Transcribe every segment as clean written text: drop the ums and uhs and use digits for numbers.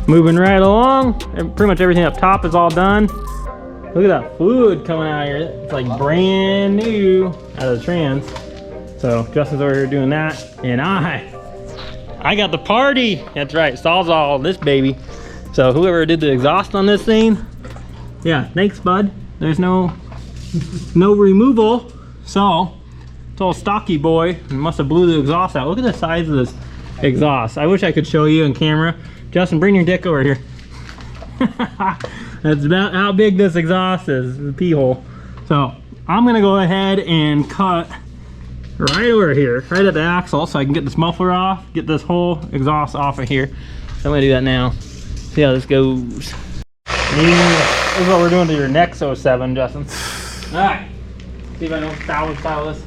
Moving right along, and pretty much everything up top is all done. Look at that fluid coming out here. It's like brand new out of the trans. So Justin's over here doing that, and I got the party. That's right, Sawzall this baby. So whoever did the exhaust on this thing, yeah, thanks bud. There's no removal. So it's all stocky boy, and must have blew the exhaust out. Look at the size of this exhaust. I wish I could show you on camera. Justin, bring your dick over here. That's about how big this exhaust is, the pee hole. So I'm gonna go ahead and cut right over here, right at the axle, so I can get this muffler off, get this whole exhaust off of here. So I'm gonna do that now. See how this goes. Yeah, this is what we're doing to your next 07, Justin. All right, see if I know style this.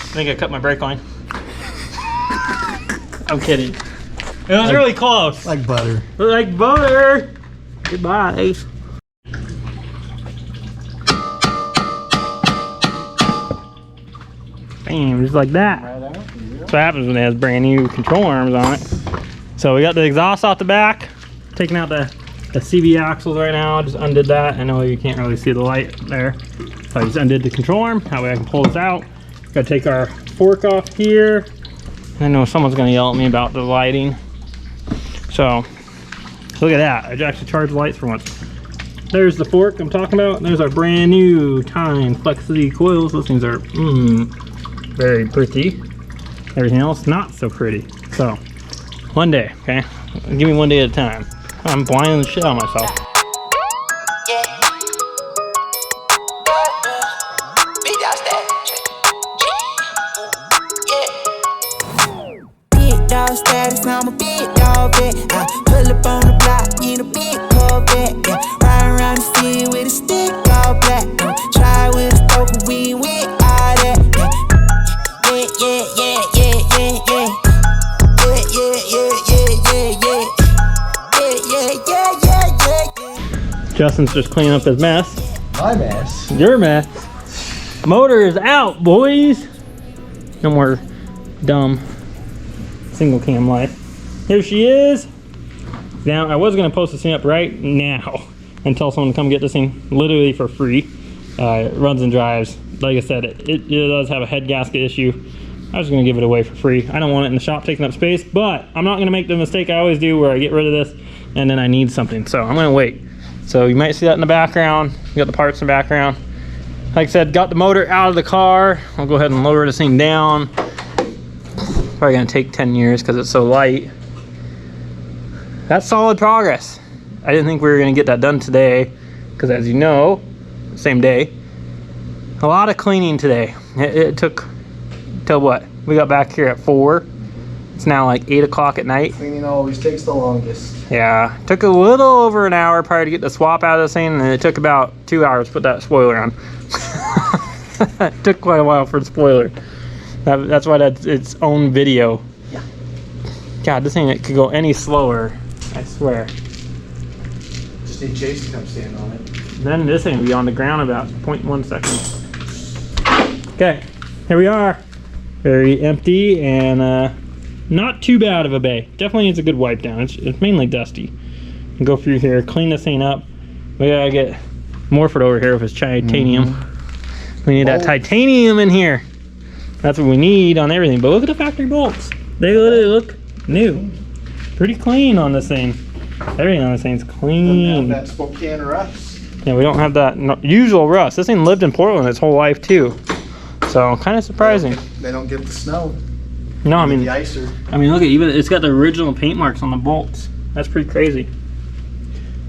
I think I cut my brake line. I'm kidding. It was really close. Like butter. Like butter. Goodbye. Bam, just like that. That's what happens when it has brand new control arms on it. So we got the exhaust off the back. Taking out the CV axles right now. Just undid that. I know you can't really see the light there. So I just undid the control arm. That way I can pull this out. Gotta take our fork off here. I know someone's gonna yell at me about the lighting. So look at that. I actually charged lights for once. There's the fork I'm talking about. There's our brand new Time Flexity coils. Those things are very pretty. Everything else not so pretty. So one day, okay? Give me one day at a time. I'm blinding the shit out of myself. Status, I'm a big dog vet. I pull up on the block in a big Corvette. Yeah. Riding around the city with a stick all black. Try with a stoker, we with all that. Yeah. Justin's just cleaning up his mess. My mess. Your mess. Motor is out, boys. No more dumb single cam life. Here she is. Now I was gonna post this thing up right now and tell someone to come get this thing literally for free. It runs and drives. Like I said, it does have a head gasket issue. I was gonna give it away for free. I don't want it in the shop taking up space, but I'm not gonna make the mistake I always do where I get rid of this and then I need something. So I'm gonna wait. So you might see that in the background. You got the parts in the background. Like I said, got the motor out of the car. I'll go ahead and lower this thing down. Probably gonna take 10 years because it's so light. That's solid progress. I didn't think we were gonna get that done today because, as you know, same day. A lot of cleaning today. It took till what? We got back here at 4. It's now like 8 o'clock at night. Cleaning always takes the longest. Yeah, took a little over an hour probably to get the swap out of this thing, and it took about 2 hours to put that spoiler on. It took quite a while for the spoiler. That's why that's its own video. Yeah. God, this thing, it could go any slower, I swear. Just need Chase to come stand on it. Then this thing will be on the ground about 0.1 seconds. Okay, here we are. Very empty and not too bad of a bay. Definitely needs a good wipe down. It's mainly dusty. Go through here, clean this thing up. We gotta get Morford over here with his titanium. We need that titanium in here. That's what we need on everything. But look at the factory bolts. They literally look new. Pretty clean on this thing. Everything on this thing's clean. That Spokane rust. Yeah, we don't have that usual rust. This thing lived in Portland its whole life too. So kind of surprising. They don't get the snow. No, I mean, The icer. I mean, look at even it's got the original paint marks on the bolts. That's pretty crazy.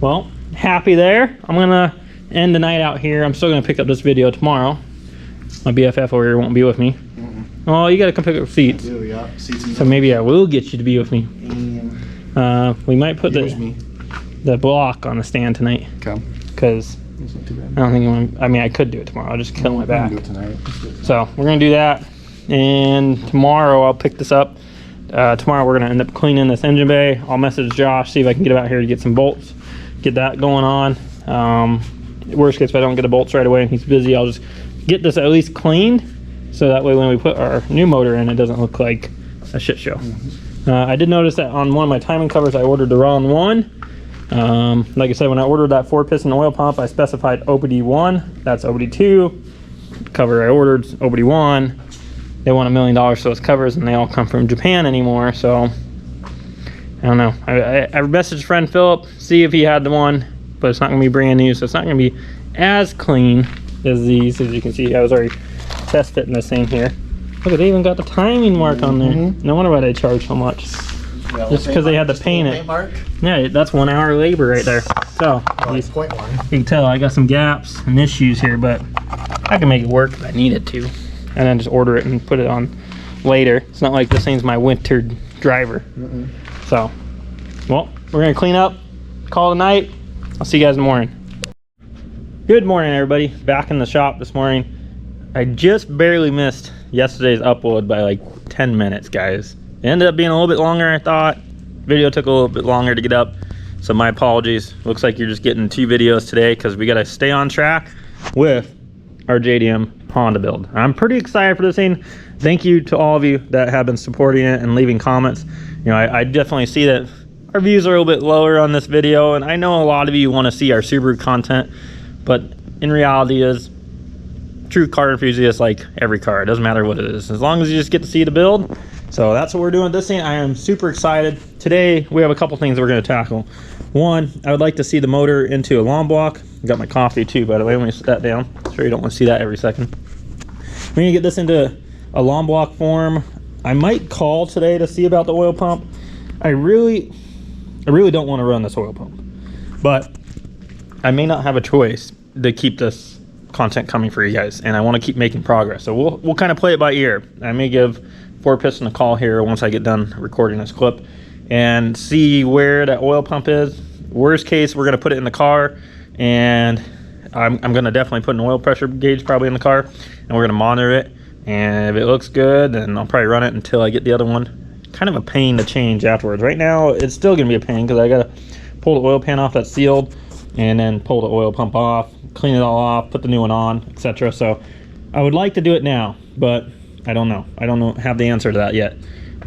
Well, happy there. I'm gonna end the night out here. I'm still gonna pick up this video tomorrow. My BFF over here won't be with me. Oh, you gotta come pick up seats. I do, yeah. Seats and So maybe I will get you to be with me. We might put the block on the stand tonight. Come. Because It's not too bad. I don't think I mean, I could do it tomorrow. I'll just kill my back. Do it tonight. So we're gonna do that, and tomorrow I'll pick this up. Tomorrow we're gonna end up cleaning this engine bay. I'll message Josh, see if I can get him out here to get some bolts, get that going on. Worst case, if I don't get the bolts right away and he's busy, I'll just get this at least cleaned, so that way when we put our new motor in, it doesn't look like a shit show. I did notice that on one of my timing covers, I ordered the wrong one. Like I said, when I ordered that 4-piston oil pump, I specified OBD1. That's OBD2. Cover I ordered OBD1. They want $1 million for those covers, and they all come from Japan anymore. So I don't know. I messaged friend Philip, see if he had the one, but it's not going to be brand new, so it's not going to be as clean as these. As you can see, I was already test fitting this thing here. Look, they even got the timing mark on there. No wonder why they charge so much. Just because they had to paint it. Mark. Yeah, that's 1 hour labor right there. So It's 0.1. you can tell I got some gaps and issues here, but I can make it work if I need it to. And then just order it and put it on later. It's not like this thing's my winter driver. So, well, we're gonna clean up, call it a night. I'll see you guys in the morning. Good morning, everybody. Back in the shop this morning. I just barely missed yesterday's upload by like 10 minutes, guys. It ended up being a little bit longer than I thought. Video took a little bit longer to get up, so my apologies. Looks like you're just getting 2 videos today because we got to stay on track with our JDM Honda build. I'm pretty excited for this thing. Thank you to all of you that have been supporting it and leaving comments. You know, I definitely see that our views are a little bit lower on this video, and I know a lot of you want to see our Subaru content, but in reality is true car enthusiasts like every car. It doesn't matter what it is, as long as you just get to see the build. So that's what we're doing with this thing. I am super excited. Today we have a couple things we're going to tackle. One, I would like to see the motor into a long block. I got my coffee too, by the way. Let me set that down. I'm sure you don't want to see that every second. We're going to get this into a long block form. I might call today to see about the oil pump. I really don't want to run this oil pump, but I may not have a choice to keep this content coming for you guys, and I want to keep making progress. So we'll kind of play it by ear. I may give 4-piston a call here once I get done recording this clip and see where that oil pump is. Worst case, we're going to put it in the car, and I'm going to definitely put an oil pressure gauge probably in the car, and we're going to monitor it. And if it looks good, then I'll probably run it until I get the other one. Kind of a pain to change afterwards. Right now, it's still going to be a pain because I got to pull the oil pan off that's sealed, and then pull the oil pump off, clean it all off, put the new one on, etc. So I would like to do it now, but I don't know. I don't have the answer to that yet.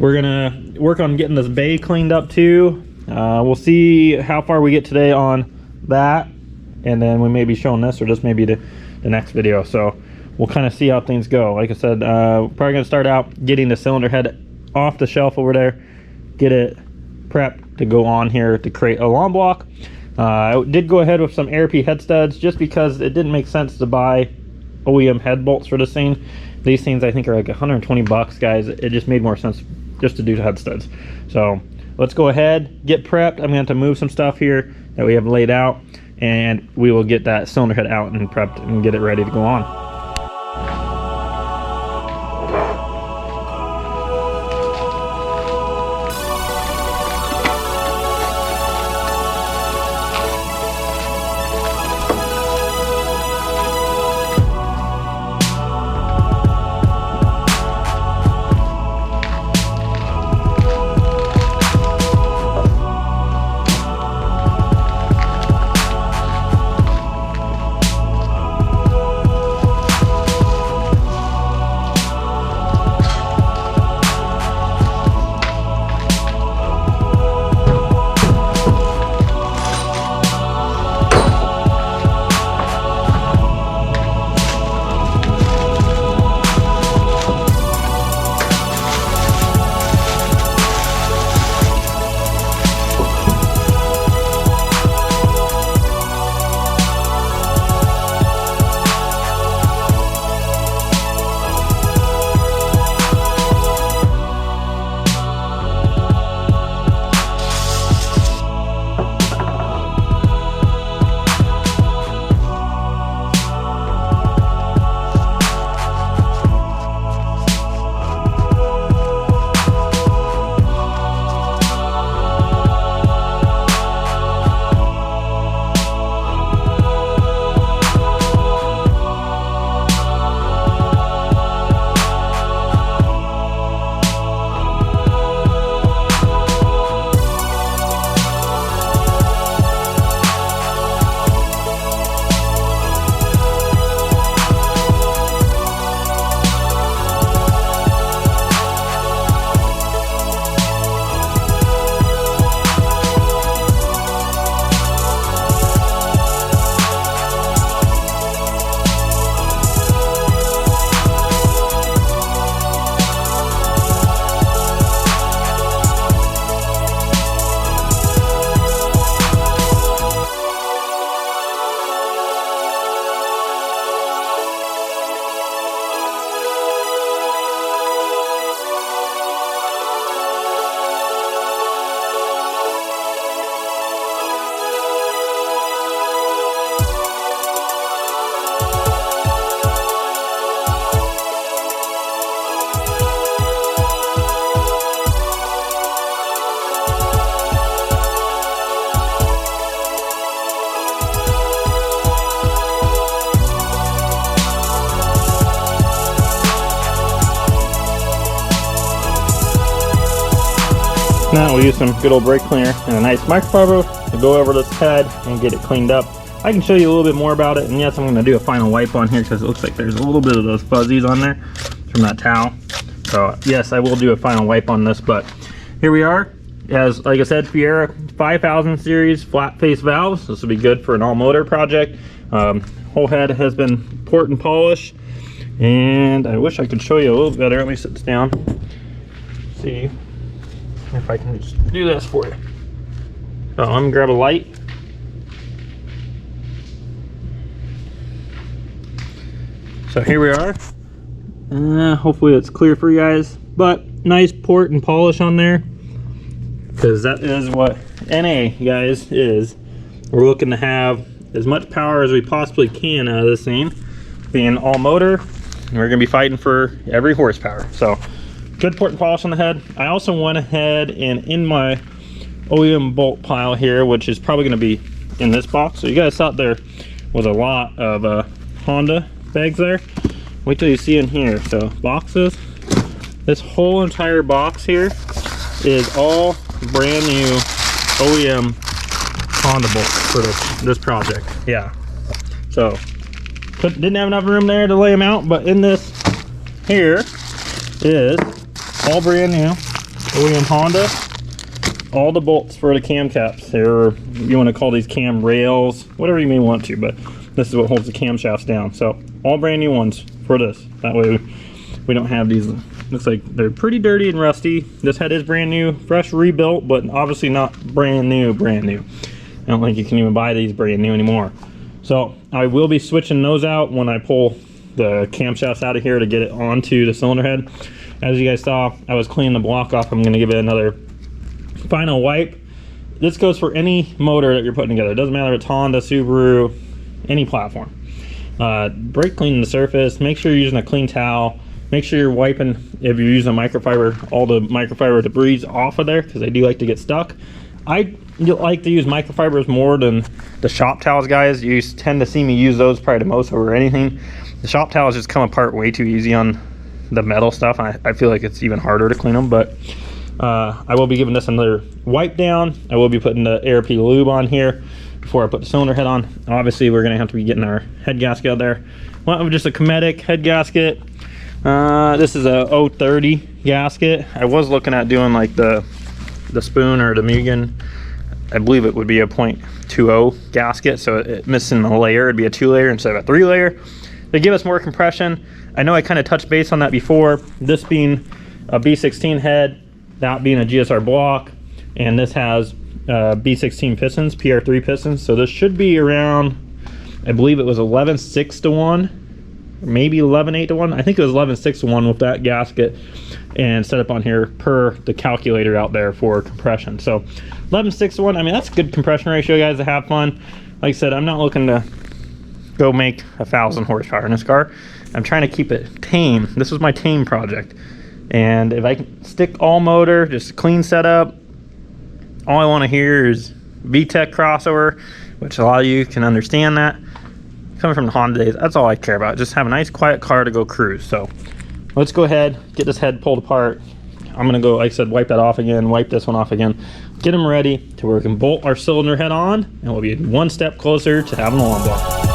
We're gonna work on getting this bay cleaned up too. We'll see how far we get today on that, and then we may be showing this, or just maybe the next video. So we'll kind of see how things go. Like I said, probably gonna start out getting the cylinder head off the shelf over there, get it prepped to go on here to create a long block. I did go ahead with some ARP head studs just because it didn't make sense to buy OEM head bolts for this thing. These things I think are like 120 bucks, guys. It just made more sense just to do head studs. So let's go ahead, get prepped. I'm gonna have to move some stuff here that we have laid out, and we will get that cylinder head out and prepped and get it ready to go on. Now we'll use some good old brake cleaner and a nice microfiber to go over this head and get it cleaned up. I can show you a little bit more about it, and yes, I'm going to do a final wipe on here because it looks like there's a little bit of those fuzzies on there from that towel. So yes, I will do a final wipe on this, but here we are. As like I said, Fiera 5000 series flat face valves. This will be good for an all motor project. Whole head has been poured and polished, and I wish I could show you a little better. Let me sit this down. See if I can just do this for you. So I'm gonna grab a light. So here we are. Hopefully it's clear for you guys, but nice port and polish on there, because that is what NA, guys, is. We're looking to have as much power as we possibly can out of this thing, being all motor, and we're gonna be fighting for every horsepower. So good port and polish on the head. I also went ahead and in my OEM bolt pile here, which is probably gonna be in this box. So you guys thought there was a lot of Honda bags there. Wait till you see in here. So boxes, this whole entire box here is all brand new OEM Honda bolts for this project. Yeah, so didn't have enough room there to lay them out, but in this here is all brand new OEM Honda. All the bolts for the cam caps, or you want to call these cam rails, whatever you may want to, but this is what holds the camshafts down. So all brand new ones for this. That way we don't have these. Looks like they're pretty dirty and rusty. This head is brand new, fresh rebuilt, but obviously not brand new. I don't think you can even buy these brand new anymore. So I will be switching those out when I pull the camshafts out of here to get it onto the cylinder head. As you guys saw, I was cleaning the block off. I'm going to give it another final wipe. This goes for any motor that you're putting together. It doesn't matter if it's Honda, Subaru, any platform. Brake cleaning the surface. Make sure you're using a clean towel. Make sure you're wiping, if you're using a microfiber, all the microfiber debris off of there, because they do like to get stuck. I like to use microfibers more than the shop towels, guys. You tend to see me use those probably the most over anything. The shop towels just come apart way too easy on the metal stuff. I feel like it's even harder to clean them, but I will be giving this another wipe down. I will be putting the ARP lube on here before I put the cylinder head on. Obviously, we're gonna have to be getting our head gasket out there. Well, just a Cometic head gasket. This is a 030 gasket. I was looking at doing like the Spoon or the Mugen. I believe it would be a 0.20 gasket, so it missing a layer. It'd be a 2-layer instead of a 3-layer. They give us more compression. I know I kind of touched base on that before. This being a B16 head, that being a GSR block, and this has B16 pistons, PR3 pistons. So this should be around, I believe it was 11.6 to 1. Maybe 11.8 to 1. I think it was 11.6 to 1 with that gasket and set up on here per the calculator out there for compression. So 11.6 to 1. I mean, that's a good compression ratio, guys, to have fun. Like I said, I'm not looking to go make 1,000 horsepower in this car. I'm trying to keep it tame. This was my tame project. And if I can stick all motor, just a clean setup, all I want to hear is VTEC crossover, which a lot of you can understand that. Coming from the Honda days, that's all I care about. Just have a nice quiet car to go cruise. So let's go ahead, get this head pulled apart. I'm gonna go, like I said, wipe that off again, wipe this one off again, get them ready to where we can bolt our cylinder head on, and we'll be one step closer to having a long block.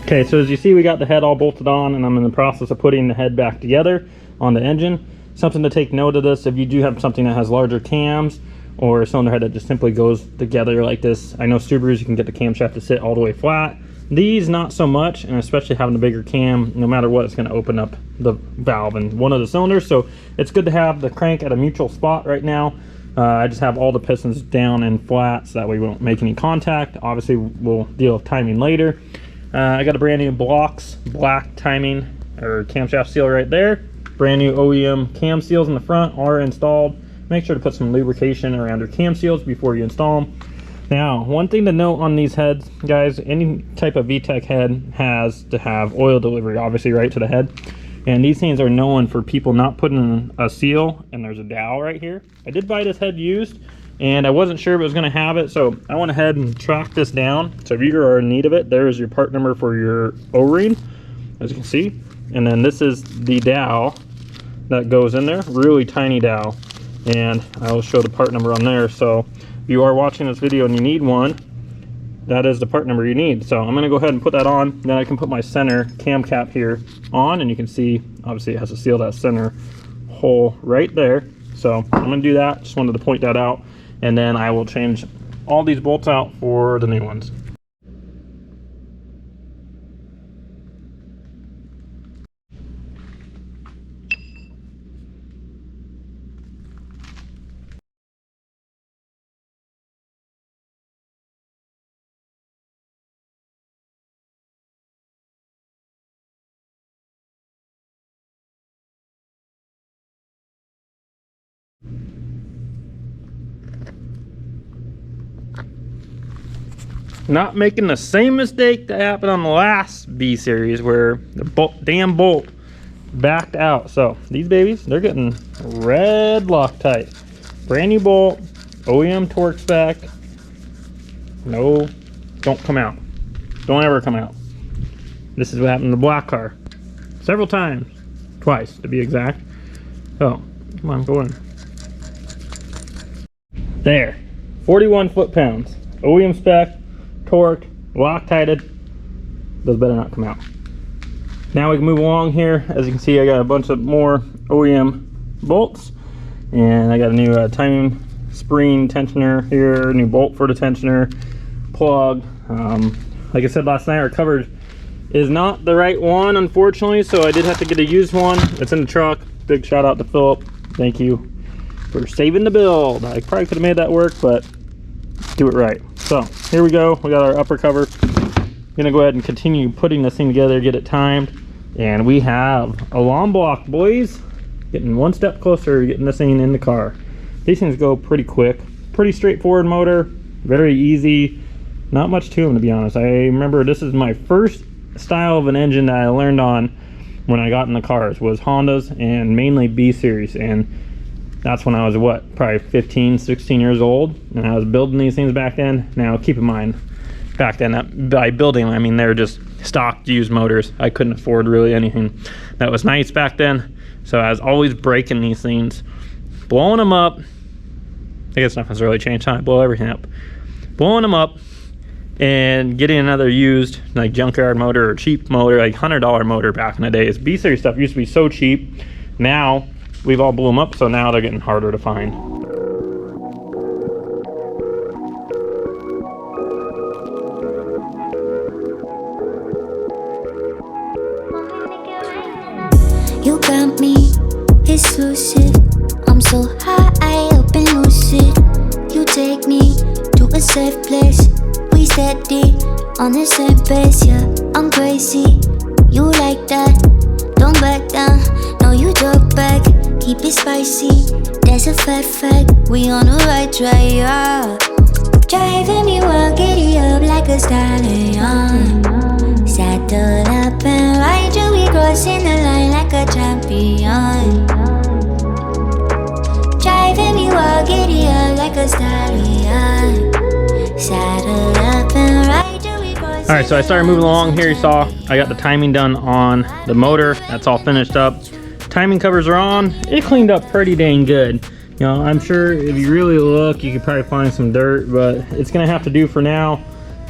Okay, so as you see, we got the head all bolted on, and I'm in the process of putting the head back together on the engine. Something to take note of this, if you do have something that has larger cams or a cylinder head that just simply goes together like this. I know Subarus, you can get the camshaft to sit all the way flat. These, not so much, and especially having a bigger cam, no matter what, it's going to open up the valve in one of the cylinders. So it's good to have the crank at a neutral spot right now. I just have all the pistons down and flat, so that way we won't make any contact. Obviously, we'll deal with timing later. I got a brand new blocks, black timing or camshaft seal right there. Brand new OEM cam seals in the front are installed. Make sure to put some lubrication around your cam seals before you install them. Now, one thing to note on these heads, guys, any type of VTEC head has to have oil delivery, obviously, right to the head. And these things are known for people not putting in a seal, and there's a dowel right here. I did buy this head used, and I wasn't sure if it was going to have it, so I went ahead and tracked this down. So if you are in need of it, there's your part number for your O-ring, as you can see. And then this is the dowel that goes in there, really tiny dowel. And I will show the part number on there. So if you are watching this video and you need one, that is the part number you need. So I'm going to go ahead and put that on. Then I can put my center cam cap here on, and you can see obviously it has to seal that center hole right there. So I'm going to do that. Just wanted to point that out, and then I will change all these bolts out for the new ones. Not making the same mistake that happened on the last B series where the damn bolt backed out. So these babies, they're getting red Loctite. Brand new bolt, OEM torque spec. No, don't come out. Don't ever come out. This is what happened to the black car. Several times. Twice, to be exact. Oh, come on, go in. There. 41 foot-pounds. OEM spec. Torqued, Loctited. Those better not come out. Now we can move along here. As you can see, I got a bunch of more OEM bolts, and I got a new timing spring tensioner here, new bolt for the tensioner, plug. Like I said last night, our cover is not the right one, unfortunately, so I did have to get a used one. It's in the truck. Big shout out to Philip. Thank you for saving the build. I probably could have made that work, but do it right. So here we go. We got our upper cover. Gonna go ahead and continue putting this thing together, get it timed, and we have a long block, boys. Getting one step closer to getting this thing in the car. These things go pretty quick. Pretty straightforward motor, very easy. Not much to them, to be honest. I remember this is my first style of an engine that I learned on when I got in the cars, was Hondas and mainly B series, and that's when I was, what, probably 15, 16 years old, and I was building these things back then. Now, keep in mind, back then, by building, I mean, they were just stock used motors. I couldn't afford really anything that was nice back then, so I was always breaking these things, blowing them up. I guess nothing's really changed, huh? I blow everything up. Blowing them up, and getting another used, like, junkyard motor or cheap motor, like $100 motor back in the days. B-series stuff used to be so cheap. Now, we've all blew them up, so now they're getting harder to find. You got me exclusive. I'm so high up and lucid. You take me to a safe place. We steady on the same pace, yeah. I'm crazy, you like that. Don't back down, no you talk back. Keep it spicy, that's a fact. We on the right track, yeah. Driving me wild, giddy up like a stallion. Saddle up and ride you, we crossing the line like a champion. Driving me wild, giddy up like a stallion. Saddle up and ride you, we crossing. Alright, so I started moving along here. You saw I got the timing done on the motor. That's all finished up. Timing covers are on. It cleaned up pretty dang good. You know, I'm sure if you really look, you could probably find some dirt, but it's gonna have to do for now.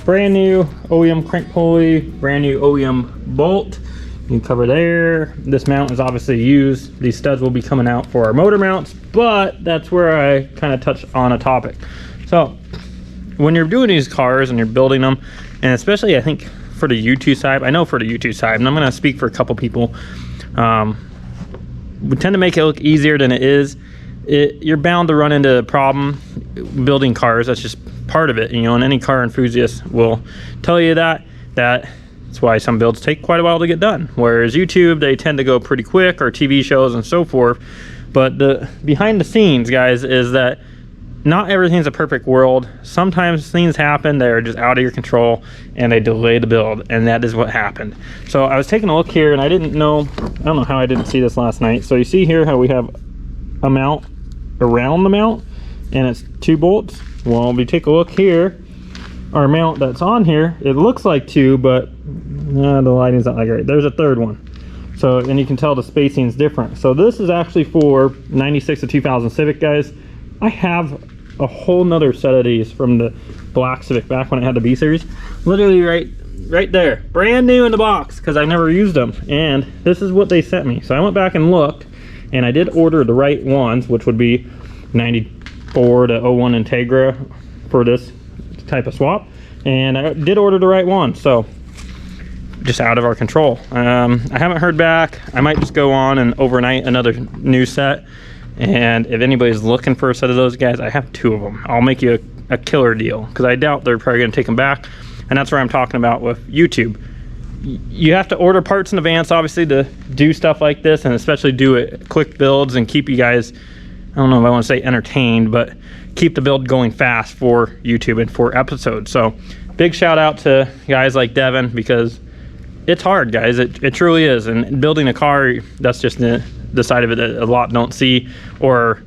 brand new OEM crank pulley, brand new OEM bolt. You can cover there. This mount is obviously used. These studs will be coming out for our motor mounts, but that's where I kind of touch on a topic. So when you're doing these cars and you're building them, and especially I think for the U2 side, I know for the U2 side, and I'm going to speak for a couple people, we tend to make it look easier than it is. You're bound to run into a problem building cars. That's just part of it, you know, and any car enthusiast will tell you that's why some builds take quite a while to get done. Whereas YouTube, they tend to go pretty quick, or TV shows and so forth. But the behind the scenes, guys, is that not everything's a perfect world. Sometimes things happen that are just out of your control and they delay the build, and that is what happened. So I was taking a look here and I don't know how I didn't see this last night. So you see here how we have a mount around the mount and it's 2 bolts. Well, if we take a look here, our mount that's on here, it looks like 2, but the lighting's not like right. There's a 3rd one. So, and you can tell the spacing is different. So this is actually for 96 to 2000 Civic, guys. I have a whole nother set of these from the black Civic back when it had the B series. Literally right there, brand new in the box, because I never used them. And this is what they sent me. So I went back and looked, and I did order the right ones, which would be 94 to 01 Integra for this type of swap, and I did order the right one. So just out of our control. I haven't heard back. I might just go on and overnight another new set, and if anybody's looking for a set of those, guys, I have 2 of them. I'll make you a killer deal, because I doubt they're probably going to take them back. And that's where I'm talking about with YouTube. You have to order parts in advance, obviously, to do stuff like this, and especially do it quick builds and keep you guys, I don't know if I want to say entertained, but keep the build going fast for YouTube and for episodes. So big shout out to guys like Devin, because it's hard, guys. It truly is. And building a car, that's just the side of it that a lot don't see or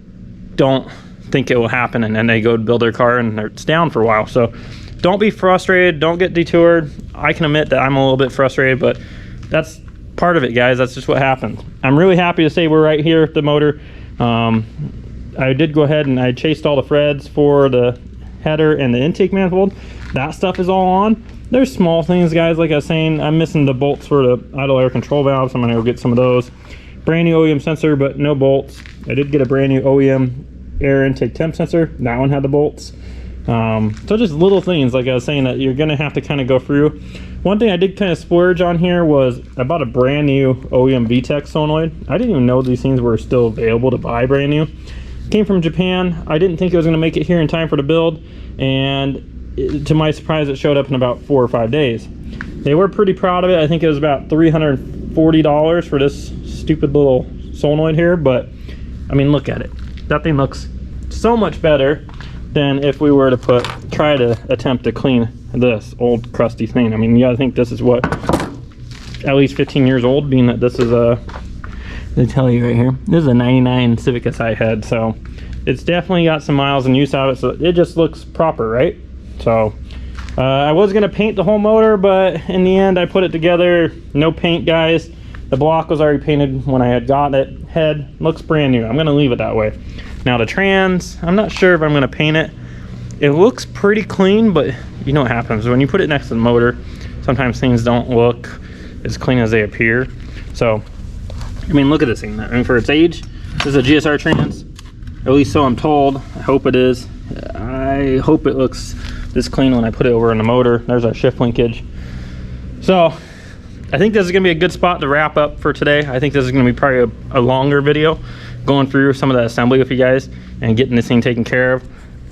don't think it will happen, and then they go to build their car and it's down for a while. So don't be frustrated. Don't get detoured. I can admit that I'm a little bit frustrated, but that's part of it, guys. That's just what happens. I'm really happy to say we're right here at the motor. I did go ahead and I chased all the threads for the header and the intake manifold. That stuff is all on. There's small things, guys, like I was saying. I'm missing the bolts for the idle air control valves. I'm gonna go get some of those. Brand new OEM sensor, but no bolts. I did get a brand new OEM air intake temp sensor. That one had the bolts. So just little things, like I was saying, that you're gonna have to kind of go through. One thing I did kind of splurge on here was I bought a brand new OEM VTEC solenoid. I didn't even know these things were still available to buy brand new. Came from Japan. I didn't think it was gonna make it here in time for the build, and to my surprise, it showed up in about 4 or 5 days. They were pretty proud of it. I think it was about $340 for this stupid little solenoid here, but I mean, look at it. That thing looks so much better than if we were to try to attempt to clean this old crusty thing. I mean, you gotta think this is what, at least 15 years old, being that this is a, they tell you right here, this is a 99 Civic SI head, so it's definitely got some miles and use out of it, so it just looks proper, right? So I was gonna paint the whole motor, but in the end I put it together. No paint, guys. The block was already painted when I had got it. Head looks brand new. I'm gonna leave it that way. Now the trans, I'm not sure if I'm gonna paint it. It looks pretty clean, but you know what happens when you put it next to the motor, sometimes things don't look as clean as they appear. So I mean, look at this thing. I mean, for its age, this is a GSR trans, at least so I'm told. I hope it is. I hope it looks this clean when I put it over in the motor. There's our shift linkage. So I think this is gonna be a good spot to wrap up for today. I think this is gonna be probably a longer video, going through some of the assembly with you guys and getting this thing taken care of.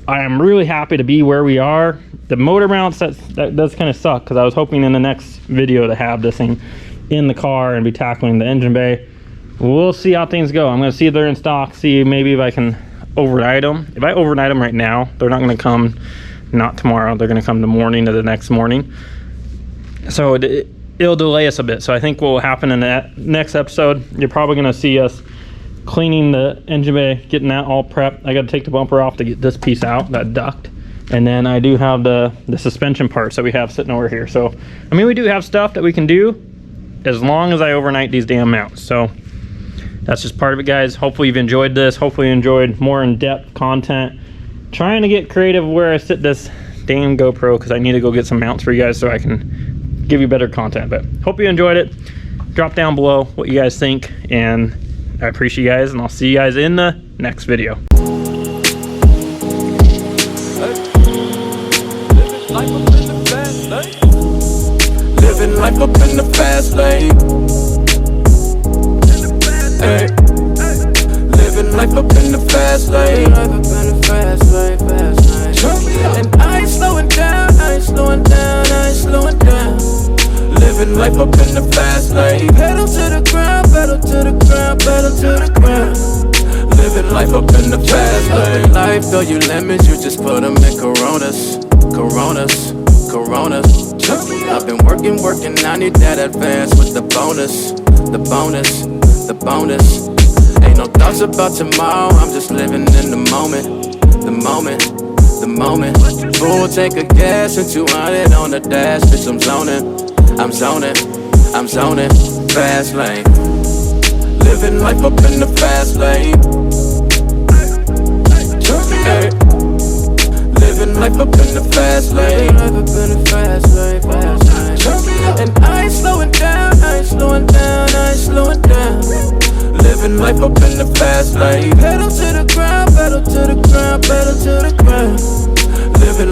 I am really happy to be where we are. The motor mounts, that does kind of suck, because I was hoping in the next video to have this thing in the car and be tackling the engine bay. We'll see how things go. I'm gonna see if they're in stock, see maybe if I can overnight them. If I overnight them right now, they're not gonna come, not tomorrow, they're gonna come the morning of the next morning. So it'll delay us a bit. So I think what will happen in that next episode, you're probably gonna see us cleaning the engine bay, getting that all prepped. I gotta take the bumper off to get this piece out, that duct. And then I do have the suspension parts that we have sitting over here. So, I mean, we do have stuff that we can do as long as I overnight these damn mounts. So that's just part of it, guys. Hopefully you've enjoyed this. Hopefully you enjoyed more in-depth content. Trying to get creative where I sit this damn GoPro because I need to go get some mounts for you guys so I can give you better content. But hope you enjoyed it. Drop down below what you guys think, and I appreciate you guys, and I'll see you guys in the next video. Living life up in the fast lane. Hey. Living life up in the fast lane. And I ain't slowing down, I ain't slowing down, I ain't slowing down. Living life up in the fast lane. Pedal to the ground, pedal to the ground, pedal to the ground. Living life up in the fast lane. Life, though you lemons, you just put them in Coronas, Coronas, Coronas. I've been working, I need that advance with the bonus, the bonus, the bonus. Ain't no thoughts about tomorrow, I'm just living in the moment, the moment, the moment. Full tank of gas and 200 on the dash, bitch, I'm zoning, I'm zoning, I'm zoning. Fast lane, living life up in the fast lane. Hey. Living life up in the fast lane. And I ain't slowing down, I ain't slowing down, I ain't slowing down. Living life up in the fast lane. Pedal to the ground, pedal to the ground, pedal to the ground. Living